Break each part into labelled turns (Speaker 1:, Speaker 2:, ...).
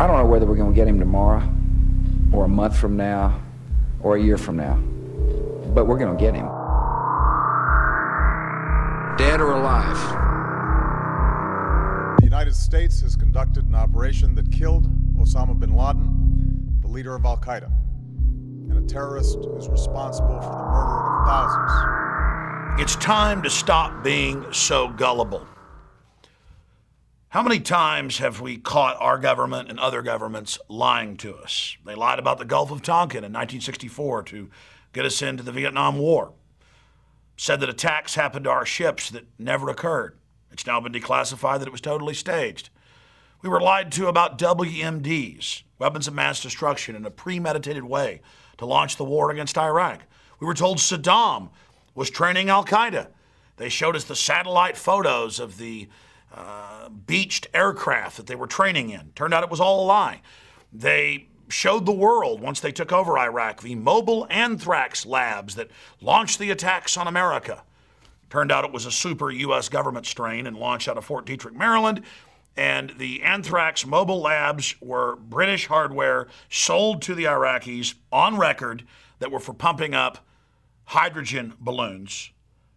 Speaker 1: I don't know whether we're going to get him tomorrow, or a month from now, or a year from now, but we're going to get him. Dead or alive.
Speaker 2: The United States has conducted an operation that killed Osama bin Laden, the leader of Al-Qaeda, and a terrorist who's responsible for the murder of thousands.
Speaker 3: It's time to stop being so gullible. How many times have we caught our government and other governments lying to us? They lied about the Gulf of Tonkin in 1964 to get us into the Vietnam War. Said that attacks happened to our ships that never occurred. It's now been declassified that it was totally staged. We were lied to about WMDs, weapons of mass destruction, in a premeditated way to launch the war against Iraq. We were told Saddam was training Al-Qaeda. They showed us the satellite photos of the beached aircraft that they were training in. Turned out it was all a lie. They showed the world, once they took over Iraq, the mobile anthrax labs that launched the attacks on America. Turned out it was a super U.S. government strain and launched out of Fort Detrick, Maryland. And the anthrax mobile labs were British hardware sold to the Iraqis on record that were for pumping up hydrogen balloons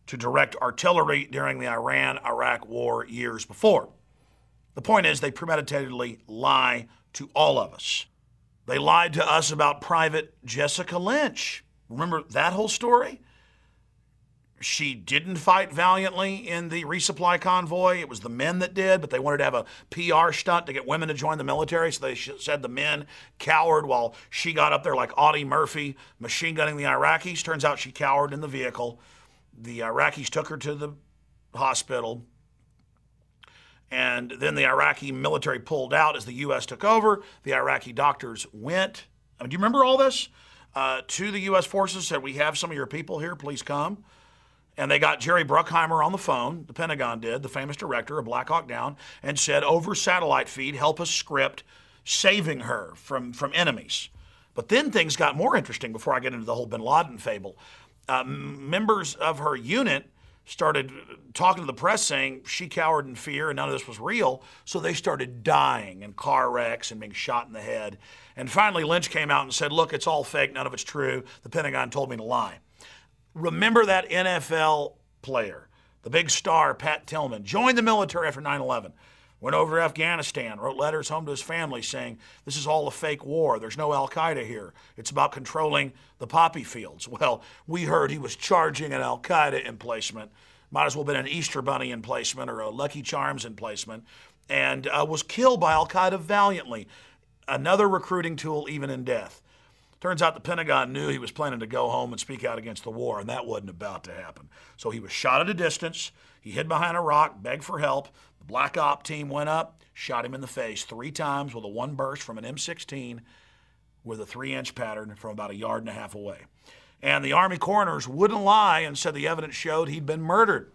Speaker 3: to direct artillery during the Iran-Iraq war years before. The point is, they premeditatedly lie to all of us. They lied to us about Private Jessica Lynch. Remember that whole story? She didn't fight valiantly in the resupply convoy. It was the men that did, but they wanted to have a PR stunt to get women to join the military, so they said the men cowered while she got up there like Audie Murphy machine gunning the Iraqis. Turns out she cowered in the vehicle. The Iraqis took her to the hospital, and then the Iraqi military pulled out as the U.S. took over. The Iraqi doctors went, do you remember all this? To the U.S. forces, said, we have some of your people here, please come. And they got Jerry Bruckheimer on the phone, the Pentagon did, the famous director of Black Hawk Down, and said, over satellite feed, help us script saving her from enemies. But then things got more interesting before I get into the whole bin Laden fable. Members of her unit started talking to the press saying she cowered in fear and none of this was real, so they started dying in car wrecks and being shot in the head. And finally, Lynch came out and said, look, it's all fake, none of it's true. The Pentagon told me to lie. Remember that NFL player, the big star, Pat Tillman, joined the military after 9/11, went over to Afghanistan, wrote letters home to his family saying, this is all a fake war. There's no Al-Qaeda here. It's about controlling the poppy fields. Well, we heard he was charging an Al-Qaeda emplacement. Might as well have been an Easter Bunny emplacement or a Lucky Charms emplacement, and was killed by Al-Qaeda valiantly. Another recruiting tool, even in death. Turns out the Pentagon knew he was planning to go home and speak out against the war, and that wasn't about to happen. So he was shot at a distance. He hid behind a rock, begged for help. The Black Op team went up, shot him in the face 3 times with a one burst from an M16 with a 3-inch pattern from about 1.5 yards away. And the Army coroners wouldn't lie and said the evidence showed he'd been murdered.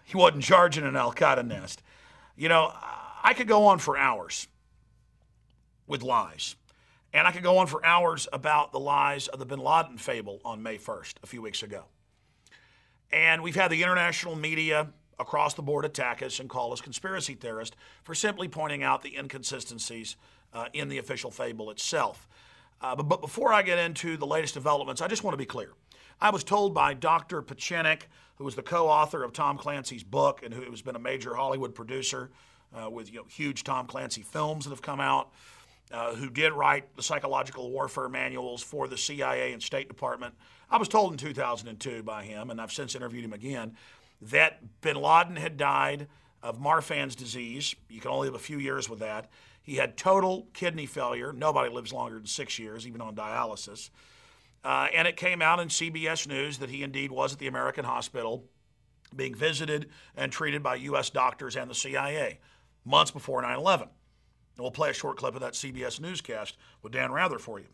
Speaker 3: He wasn't charging an Al-Qaeda nest. You know, I could go on for hours with lies. And I could go on for hours about the lies of the bin Laden fable on May 1st, a few weeks ago. And we've had the international media across the board attack us and call us conspiracy theorists for simply pointing out the inconsistencies in the official fable itself. But before I get into the latest developments, I just want to be clear. I was told by Dr. Pachinek, who was the co-author of Tom Clancy's book and who has been a major Hollywood producer with huge Tom Clancy films that have come out, who did write the psychological warfare manuals for the CIA and State Department. I was told in 2002 by him, and I've since interviewed him again, that bin Laden had died of Marfan's disease. You can only live a few years with that. He had total kidney failure. Nobody lives longer than 6 years, even on dialysis. And it came out in CBS News that he indeed was at the American hospital being visited and treated by U.S. doctors and the CIA months before 9/11. And we'll play a short clip of that CBS newscast with Dan Rather for you.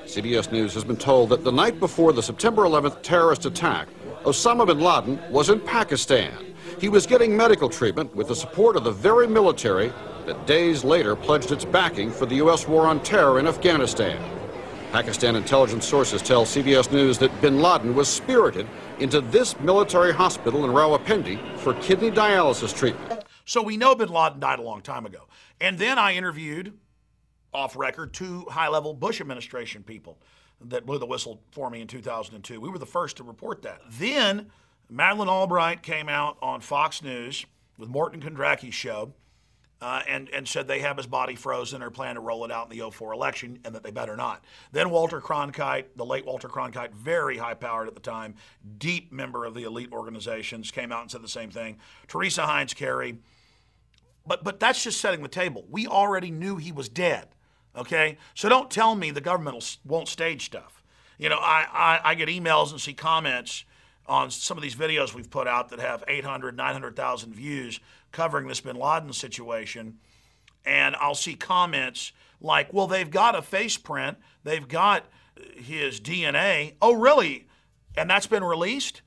Speaker 4: CBS News has been told that the night before the September 11th terrorist attack, Osama bin Laden was in Pakistan. He was getting medical treatment with the support of the very military that days later pledged its backing for the U.S. war on terror in Afghanistan. Pakistan intelligence sources tell CBS News that bin Laden was spirited into this military hospital in Rawalpindi for kidney dialysis treatment.
Speaker 3: So we know bin Laden died a long time ago. And then I interviewed, off record, 2 high-level Bush administration people that blew the whistle for me in 2002. We were the first to report that. Then Madeleine Albright came out on Fox News with Morton Kondracki's show and said they have his body frozen or plan to roll it out in the 2004 election and that they better not. Then Walter Cronkite, the late Walter Cronkite, very high-powered at the time, deep member of the elite organizations, came out and said the same thing. Teresa Heinz Kerry. But that's just setting the table. We already knew he was dead, okay? So don't tell me the government won't stage stuff. You know, I get emails and see comments on some of these videos we've put out that have 800, 900,000 views covering this bin Laden situation. And I'll see comments like, well, they've got a face print. They've got his DNA. Oh, really? And that's been released?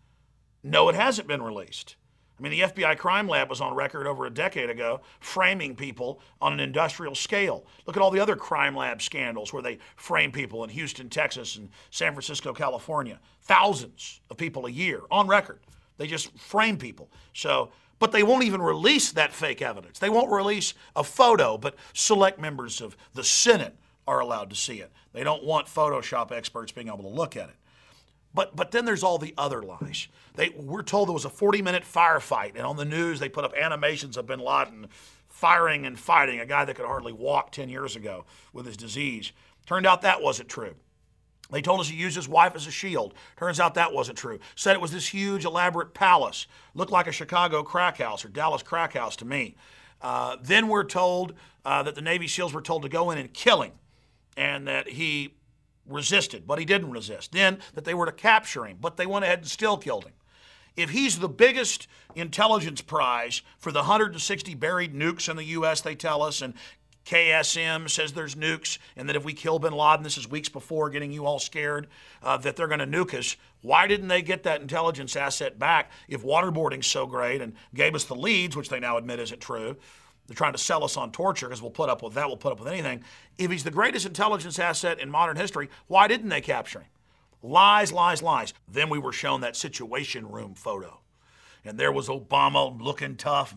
Speaker 3: No, it hasn't been released. I mean, the FBI crime lab was on record over a decade ago framing people on an industrial scale. Look at all the other crime lab scandals where they frame people in Houston, Texas, and San Francisco, California. Thousands of people a year on record. They just frame people. So, but they won't even release that fake evidence. They won't release a photo, but select members of the Senate are allowed to see it. They don't want Photoshop experts being able to look at it. But then there's all the other lies. We're told there was a 40-minute firefight, and on the news they put up animations of bin Laden firing and fighting, a guy that could hardly walk 10 years ago with his disease. Turned out that wasn't true. They told us he used his wife as a shield. Turns out that wasn't true. Said it was this huge, elaborate palace. Looked like a Chicago crack house or Dallas crack house to me. Then we're told that the Navy SEALs were told to go in and kill him, and that he resisted, but he didn't resist. Then that they were to capture him, but they went ahead and still killed him. If he's the biggest intelligence prize for the 160 buried nukes in the U.S., they tell us, and KSM says there's nukes, and that if we kill bin Laden, this is weeks before getting you all scared, that they're going to nuke us. Why didn't they get that intelligence asset back if waterboarding's so great and gave us the leads, which they now admit isn't true? They're trying to sell us on torture because we'll put up with that, we'll put up with anything. If he's the greatest intelligence asset in modern history, why didn't they capture him? Lies, lies, lies. Then we were shown that Situation Room photo. And there was Obama looking tough.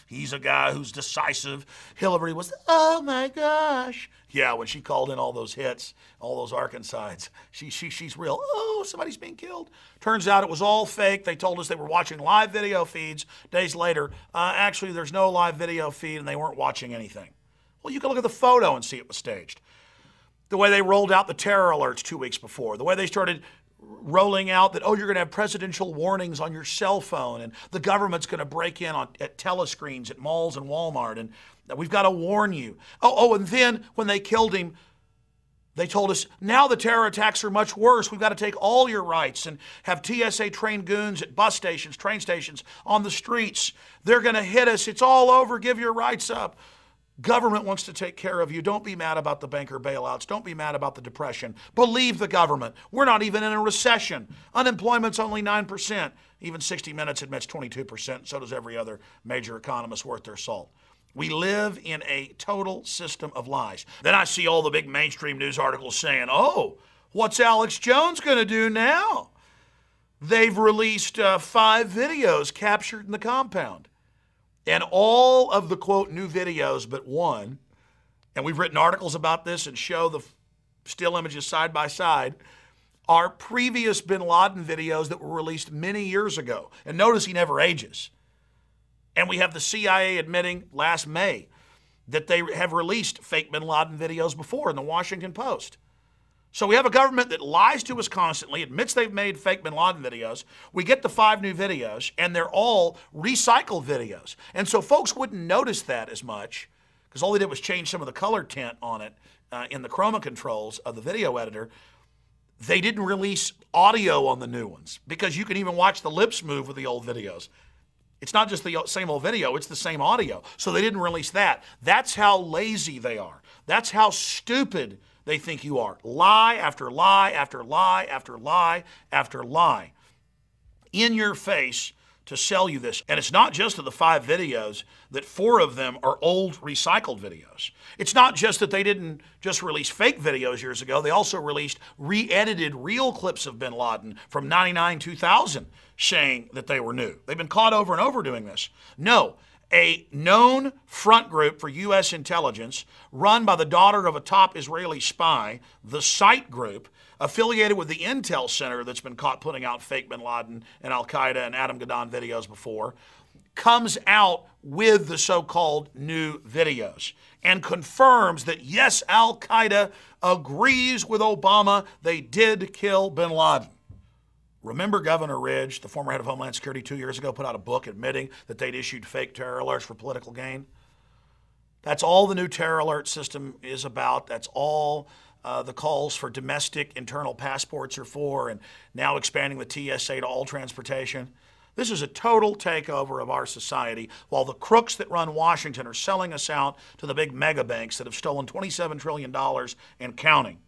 Speaker 3: He's a guy who's decisive. Hillary was, oh my gosh. Yeah, when she called in all those hits, all those Arkancides, she's real. Oh, somebody's being killed. Turns out it was all fake. They told us they were watching live video feeds. Days later, actually there's no live video feed and they weren't watching anything. Well, you can look at the photo and see it was staged. The way they rolled out the terror alerts 2 weeks before, the way they started rolling out that, oh, you're going to have presidential warnings on your cell phone, and the government's going to break in at telescreens at malls and Walmart, and we've got to warn you. And then when they killed him, they told us, now the terror attacks are much worse. We've got to take all your rights and have TSA-trained goons at bus stations, train stations, on the streets. They're going to hit us. It's all over. Give your rights up. Government wants to take care of you. Don't be mad about the banker bailouts. Don't be mad about the depression. Believe the government. We're not even in a recession. Unemployment's only 9%. Even 60 Minutes admits 22%. So does every other major economist worth their salt. We live in a total system of lies. Then I see all the big mainstream news articles saying, oh, what's Alex Jones going to do now? They've released 5 videos captured in the compound. And all of the, quote, new videos but one, and we've written articles about this and show the still images side by side, are previous bin Laden videos that were released many years ago. And notice he never ages. And we have the CIA admitting last May that they have released fake bin Laden videos before in the Washington Post. So we have a government that lies to us constantly, admits they've made fake bin Laden videos. We get the 5 new videos, and they're all recycled videos. And so folks wouldn't notice that as much, because all they did was change some of the color tint on it in the chroma controls of the video editor. They didn't release audio on the new ones, because you can even watch the lips move with the old videos. It's not just the same old video, it's the same audio. So they didn't release that. That's how lazy they are. That's how stupid they think you are. Lie after lie after lie after lie after lie in your face to sell you this. And it's not just of the 5 videos that 4 of them are old recycled videos. It's not just that they didn't just release fake videos years ago. They also released re-edited real clips of bin Laden from 99, 2000 saying that they were new. They've been caught over and over doing this. No, a known front group for U.S. intelligence run by the daughter of a top Israeli spy, the SITE group, affiliated with the Intel Center that's been caught putting out fake bin Laden and Al-Qaeda and Adam Gadon videos before, comes out with the so-called new videos and confirms that, yes, Al-Qaeda agrees with Obama. They did kill bin Laden. Remember Governor Ridge, the former head of Homeland Security, 2 years ago put out a book admitting that they'd issued fake terror alerts for political gain? That's all the new terror alert system is about. That's all the calls for domestic internal passports are for, and now expanding the TSA to all transportation. This is a total takeover of our society, while the crooks that run Washington are selling us out to the big mega banks that have stolen $27 trillion and counting,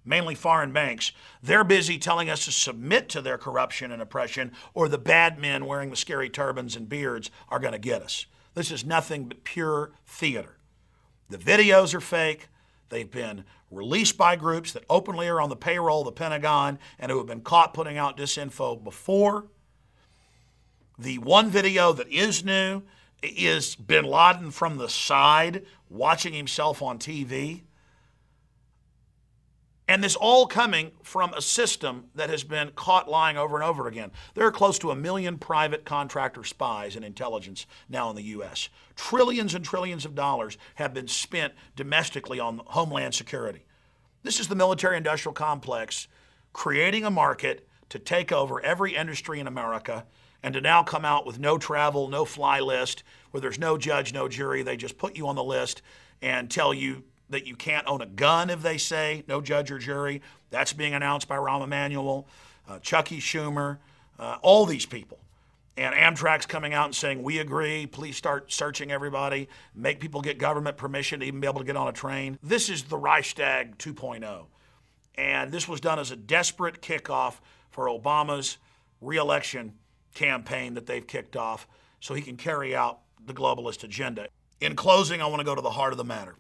Speaker 3: mainly foreign banks. They're busy telling us to submit to their corruption and oppression, or the bad men wearing the scary turbans and beards are going to get us. This is nothing but pure theater. The videos are fake. They've been released by groups that openly are on the payroll of the Pentagon and who have been caught putting out disinfo before. The one video that is new is bin Laden from the side watching himself on TV. And this all coming from a system that has been caught lying over and over again. There are close to 1 million private contractor spies in intelligence now in the U.S. Trillions and trillions of dollars have been spent domestically on homeland security. This is the military-industrial complex creating a market to take over every industry in America and to now come out with no travel, no fly list, where there's no judge, no jury. They just put you on the list and tell you that you can't own a gun if they say, no judge or jury. That's being announced by Rahm Emanuel, Chucky Schumer, all these people. And Amtrak's coming out and saying, we agree, please start searching everybody, make people get government permission to even be able to get on a train. This is the Reichstag 2.0. And this was done as a desperate kickoff for Obama's re-election campaign that they've kicked off so he can carry out the globalist agenda. In closing, I want to go to the heart of the matter.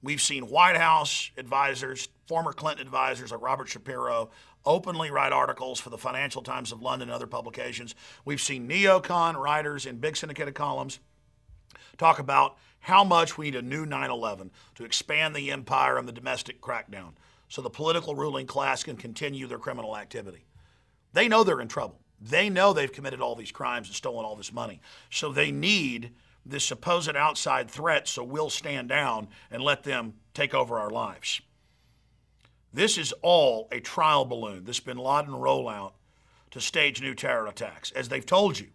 Speaker 3: We've seen White House advisors, former Clinton advisors like Robert Shapiro, openly write articles for the Financial Times of London and other publications. We've seen neocon writers in big syndicated columns talk about how much we need a new 9/11 to expand the empire and the domestic crackdown so the political ruling class can continue their criminal activity. They know they're in trouble. They know they've committed all these crimes and stolen all this money. So they need this supposed outside threat, so we'll stand down and let them take over our lives. This is all a trial balloon, this bin Laden rollout to stage new terror attacks. As they've told you,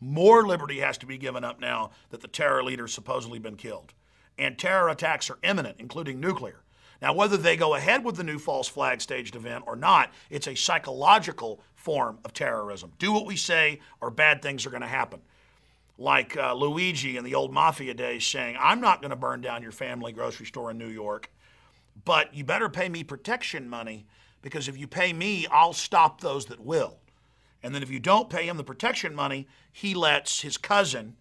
Speaker 3: more liberty has to be given up now that the terror leader's supposedly been killed. And terror attacks are imminent, including nuclear. Now, whether they go ahead with the new false flag staged event or not, it's a psychological form of terrorism. Do what we say or bad things are going to happen. Like Luigi in the old mafia days saying, I'm not going to burn down your family grocery store in New York, but you better pay me protection money, because if you pay me, I'll stop those that will. And then if you don't pay him the protection money, he lets his cousin,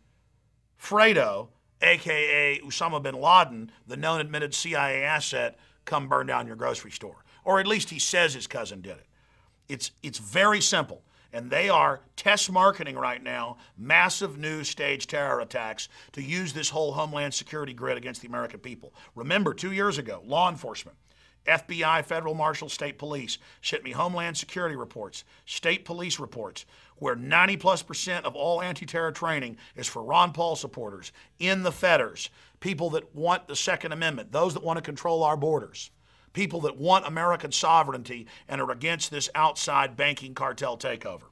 Speaker 3: Fredo, a.k.a. Osama bin Laden, the known admitted CIA asset, come burn down your grocery store. Or at least he says his cousin did it. It's very simple. And they are test marketing right now massive new stage terror attacks to use this whole Homeland Security grid against the American people. Remember, 2 years ago, law enforcement, FBI, federal marshals, state police sent me Homeland Security reports, state police reports, where 90+% of all anti-terror training is for Ron Paul supporters, in the fetters, people that want the Second Amendment, those that want to control our borders, people that want American sovereignty and are against this outside banking cartel takeover.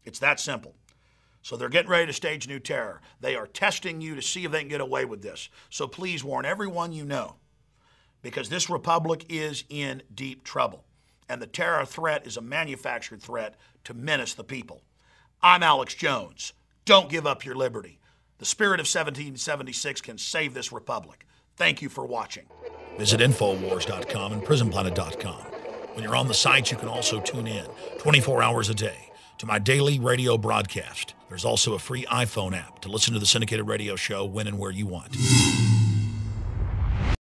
Speaker 3: It's that simple. So they're getting ready to stage new terror. They are testing you to see if they can get away with this. So please warn everyone you know, because this republic is in deep trouble. And the terror threat is a manufactured threat to menace the people. I'm Alex Jones. Don't give up your liberty. The spirit of 1776 can save this republic. Thank you for watching.
Speaker 5: Visit Infowars.com and PrisonPlanet.com. When you're on the site, you can also tune in 24 hours a day to my daily radio broadcast. There's also a free iPhone app to listen to the syndicated radio show when and where you want.